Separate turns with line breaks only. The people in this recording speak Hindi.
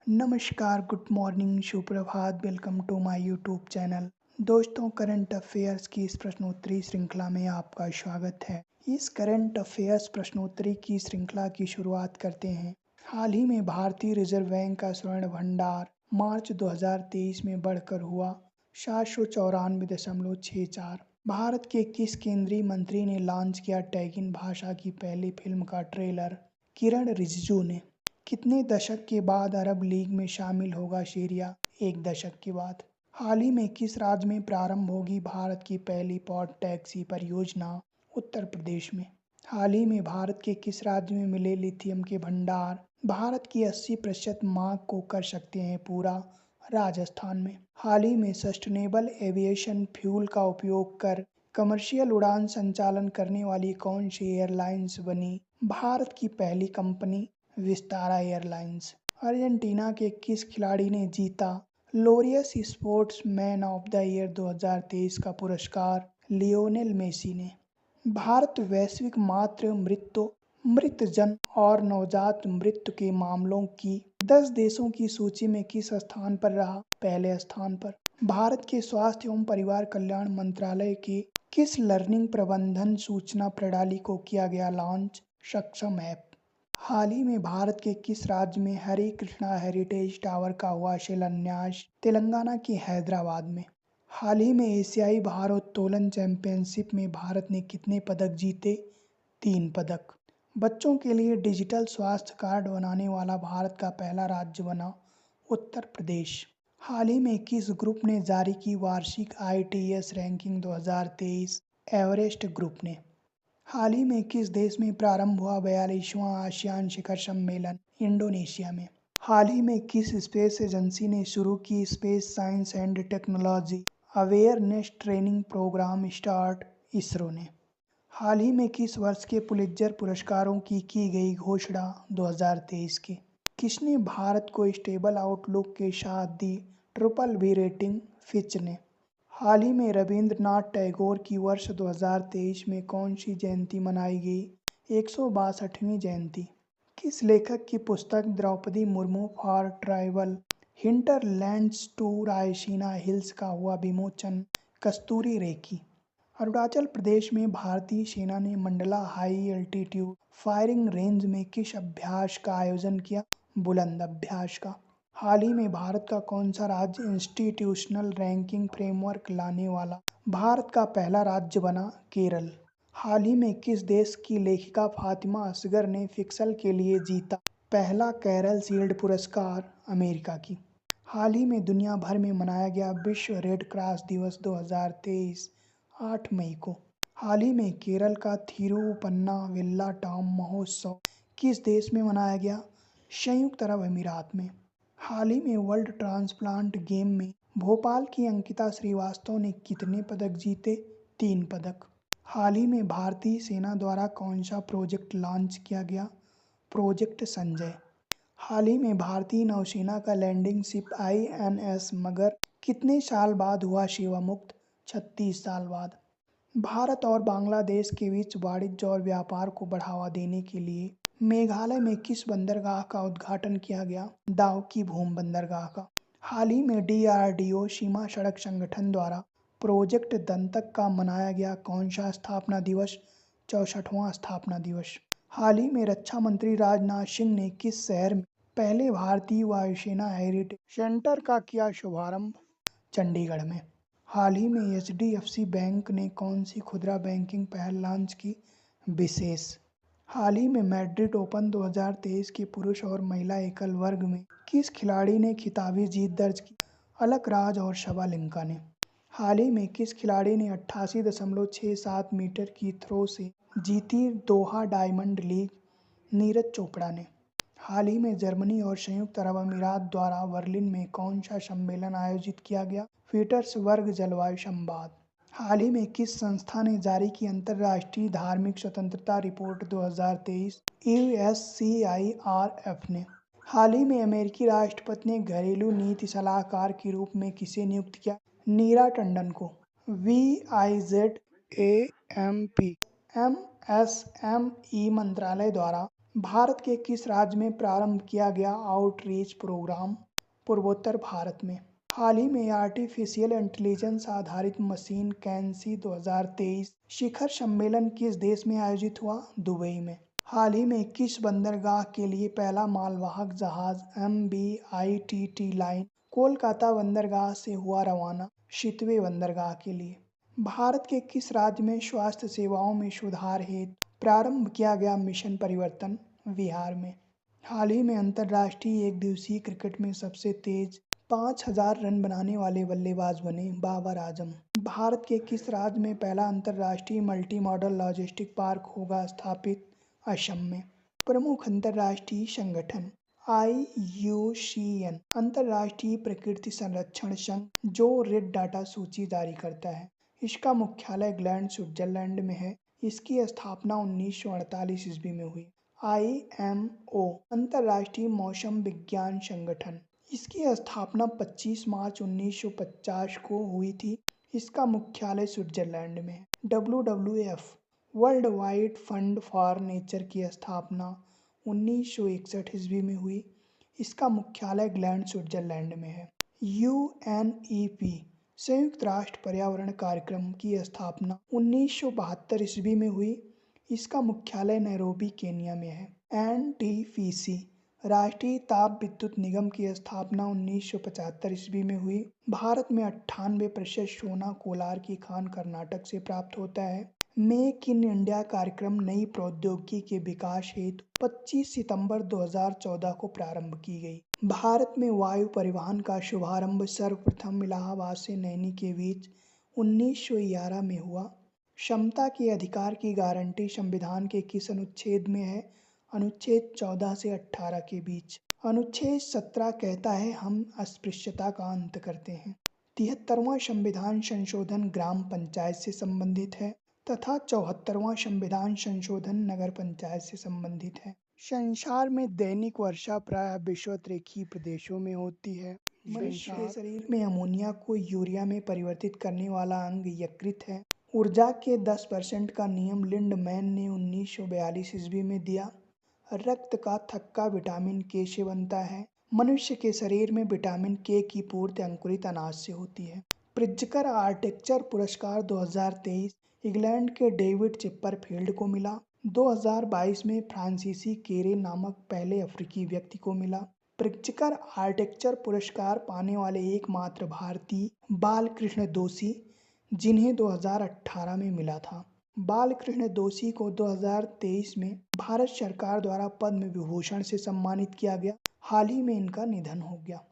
नमस्कार, गुड मॉर्निंग, सुप्रभात, welcome to my YouTube channel. दोस्तों, करंट अफेयर्स की इस प्रश्नोत्तरी श्रृंखला में आपका स्वागत है। इस करंट अफेयर्स प्रश्नोत्तरी की श्रृंखला की शुरुआत करते हैं। हाल ही में भारतीय रिजर्व बैंक का स्वर्ण भंडार मार्च 2023 में बढ़कर हुआ 794.64। भारत के किस केंद्रीय मंत्री ने लॉन्च किया टैगिन भाषा की पहली फिल्म का ट्रेलर? किरण रिजिजू ने। कितने दशक के बाद अरब लीग में शामिल होगा सीरिया? 1 दशक के बाद। हाल ही में किस राज्य में प्रारंभ होगी भारत की पहली पॉड टैक्सी परियोजना? उत्तर प्रदेश में। हाल ही में भारत के किस राज्य में मिले लिथियम के भंडार भारत की 80% मांग को कर सकते हैं पूरा? राजस्थान में। हाल ही में सस्टेनेबल एविएशन फ्यूल का उपयोग कर कमर्शियल उड़ान संचालन करने वाली कौन सी एयरलाइंस बनी भारत की पहली कंपनी? विस्तारा एयरलाइंस। अर्जेंटीना के किस खिलाड़ी ने जीता Laureus sports man of the year 2023 का पुरस्कार? लियोनेल मेसी ने। भारत वैश्विक मातृ मृत्यु, मृत जन और नवजात मृत्यु के मामलों की 10 देशों की सूची में किस स्थान पर रहा? पहले स्थान पर। भारत के स्वास्थ्य एवं परिवार कल्याण मंत्रालय के किस लर्निंग प्रबंधन सूचना प्रणाली को किया गया लॉन्च? सक्षम ऐप। हाल ही में भारत के किस राज्य में हरे कृष्णा हेरिटेज टावर का हुआ शिलान्यास? तेलंगाना के हैदराबाद में। हाल ही में एशियाई भारोत्तोलन चैंपियनशिप में भारत ने कितने पदक जीते? 3 पदक। बच्चों के लिए डिजिटल स्वास्थ्य कार्ड बनाने वाला भारत का पहला राज्य बना उत्तर प्रदेश। हाल ही में किस ग्रुप ने जारी की वार्षिक ITS रैंकिंग 2023? एवरेस्ट ग्रुप ने। हाल ही में किस देश में प्रारंभ हुआ 42वां आसियान शिखर सम्मेलन? इंडोनेशिया में। हाल ही में किस स्पेस एजेंसी ने शुरू की space science and technology awareness training program start? ISRO ने। हाल ही में किस वर्ष के पुलित्जर पुरस्कारों की गई घोषणा? 2023 के। किसने भारत को स्टेबल आउटलुक के साथ दी BBB रेटिंग? फिच ने। हाल ही में रविंद्रनाथ टैगोर की वर्ष 2023 में कौन सी जयंती मनाई गई? 162वीं जयंती। किस लेखक की पुस्तक Draupadi Murmu for tribal hinterlands to Raisina hills का हुआ विमोचन? कस्तूरी रे की। अरुणाचल प्रदेश में भारतीय सेना ने Mandla high altitude firing range में किस अभ्यास का आयोजन किया? बुलंद अभ्यास का। हाल ही में भारत का कौन सा राज्य इंस्टीट्यूशनल रैंकिंग फ्रेमवर्क लाने वाला भारत का पहला राज्य बना? केरल। हाल ही में किस देश की लेखिका फातिमा असगर ने फिक्शन के लिए जीता पहला कैरल शील्ड पुरस्कार? अमेरिका की। हाल ही में दुनिया भर में मनाया गया विश्व रेड क्रॉस दिवस 2023 8 मई को। हाल ही में केरल का थिरुवन्ना वेल्लाटाम महोत्सव किस देश में मनाया गया? संयुक्त अरब अमीरात में। हाल ही में वर्ल्ड ट्रांसप्लांट गेम में भोपाल की अंकिता श्रीवास्तव ने कितने पदक जीते? 3 पदक। हाल ही में भारतीय सेना द्वारा कौन सा प्रोजेक्ट लॉन्च किया गया? प्रोजेक्ट संजय। हाल ही में भारतीय नौसेना का लैंडिंग शिप INS मगर कितने साल बाद हुआ सेवा मुक्त? 36 साल बाद। भारत और बांग्लादेश के बीच वाणिज्य और व्यापार को बढ़ावा देने के लिए मेघालय में किस बंदरगाह का उद्घाटन किया गया? दाव की भूम बंदरगाह का। हाल ही में DRDO सीमा सड़क संगठन द्वारा प्रोजेक्ट दंतक का मनाया गया कौन सा स्थापना दिवस? 64वां स्थापना दिवस। हाल ही में रक्षा मंत्री राजनाथ सिंह ने किस शहर में पहले भारतीय वायुसेना हेरिटेज सेंटर का किया शुभारंभ? चंडीगढ़ में। हाल ही में HDFC बैंक ने कौन सी खुदरा बैंकिंग पहल लॉन्च की? विशेष। हाल ही में मैड्रिड ओपन 2023 के पुरुष और महिला एकल वर्ग में किस खिलाड़ी ने खिताबी जीत दर्ज की? अलकराज और शबालिंका ने। हाल ही में किस खिलाड़ी ने 88.67 मीटर की थ्रो से जीती दोहा डायमंड लीग? नीरज चोपड़ा ने। हाल ही में जर्मनी और संयुक्त अरब अमीरात द्वारा बर्लिन में कौन सा सम्मेलन आयोजित किया गया? पीटर्सबर्ग जलवायु संवाद। हाल ही में किस संस्था ने जारी की अंतर्राष्ट्रीय धार्मिक स्वतंत्रता रिपोर्ट 2023? USCIRF ने। हाल ही में अमेरिकी राष्ट्रपति ने घरेलू नीति सलाहकार के रूप में किसे नियुक्त किया? नीरा टंडन को। VIZAMP MSME मंत्रालय द्वारा भारत के किस राज्य में प्रारंभ किया गया आउटरीच प्रोग्राम? पूर्वोत्तर भारत में। हाल ही में आर्टिफिशियल इंटेलिजेंस आधारित मशीन कैंसी 2023 शिखर सम्मेलन किस देश में आयोजित हुआ? दुबई में। हाल ही में किस बंदरगाह के लिए पहला मालवाहक जहाज MBITT लाइन कोलकाता बंदरगाह से हुआ रवाना? शितवे बंदरगाह के लिए। भारत के किस राज्य में स्वास्थ्य सेवाओं में सुधार हेतु प्रारंभ किया गया मिशन परिवर्तन? बिहार में। हाल ही में अंतर्राष्ट्रीय एक दिवसीय क्रिकेट में सबसे तेज 5000 रन बनाने वाले बल्लेबाज बने बाबर आजम। भारत के किस राज्य में पहला अंतर्राष्ट्रीय मल्टी मॉडल लॉजिस्टिक पार्क होगा स्थापित? असम में। प्रमुख अंतर्राष्ट्रीय संगठन। IUCN अंतर्राष्ट्रीय प्रकृति संरक्षण संघ जो रेड डाटा सूची जारी करता है। इसका मुख्यालय ग्लैंड स्विट्जरलैंड में है। इसकी स्थापना 1948 ईस्वी में हुई। IMO अंतर्राष्ट्रीय मौसम विज्ञान संगठन। इसकी स्थापना 25 मार्च 1950 को हुई थी। इसका मुख्यालय स्विट्जरलैंड में है। WWF world wide fund for nature की स्थापना 1961 ईस्वी में हुई। इसका मुख्यालय ग्लैंड स्विट्जरलैंड में है। UNEP संयुक्त राष्ट्र पर्यावरण कार्यक्रम की स्थापना 1972 ईस्वी में हुई। इसका मुख्यालय नैरोबी केन्या में है। NTPC राष्ट्रीय ताप विद्युत निगम की स्थापना 1975 ईस्वी में हुई। भारत में 98% सोना कोलार की खान कर्नाटक से प्राप्त होता है। मेक इन इंडिया कार्यक्रम नई प्रौद्योगिकी के विकास हेतु 25 सितंबर 2014 को प्रारंभ की गई। भारत में वायु परिवहन का शुभारंभ सर्वप्रथम इलाहाबाद से नैनी के बीच 1911 में हुआ। समता के अधिकार की गारंटी संविधान के किस अनुच्छेद में है? अनुच्छेद 14 से 18 के बीच। अनुच्छेद 17 कहता है हम अस्पृश्यता का अंत करते हैं। 73वां संविधान संशोधन ग्राम पंचायत से संबंधित है तथा 74वां संविधान संशोधन नगर पंचायत से संबंधित है। संसार में दैनिक वर्षा प्रायः विषुवत-रेखीय प्रदेशों में होती है। मनुष्य के शरीर में अमोनिया को यूरिया में परिवर्तित करने वाला अंग यकृत है। ऊर्जा के 10% का नियम लिंडमैन ने 1942 ईस्वी में दिया। रक्त का थक्का विटामिन के से बनता है। मनुष्य के शरीर में विटामिन के की पूर्ति अंकुरित अनाज से होती है। प्रित्जकर आर्किटेक्चर पुरस्कार 2023 इंग्लैंड के डेविड चिपरफील्ड को मिला। 2022 में फ्रांसीसी केरे नामक पहले अफ्रीकी व्यक्ति को मिला। प्रित्जकर आर्किटेक्चर पुरस्कार पाने वाले एकमात्र भारतीय बालकृष्ण दोषी, जिन्हें 2018 में मिला था। बालकृष्ण दोषी को 2023 में भारत सरकार द्वारा पद्म विभूषण से सम्मानित किया गया। हाल ही में इनका निधन हो गया।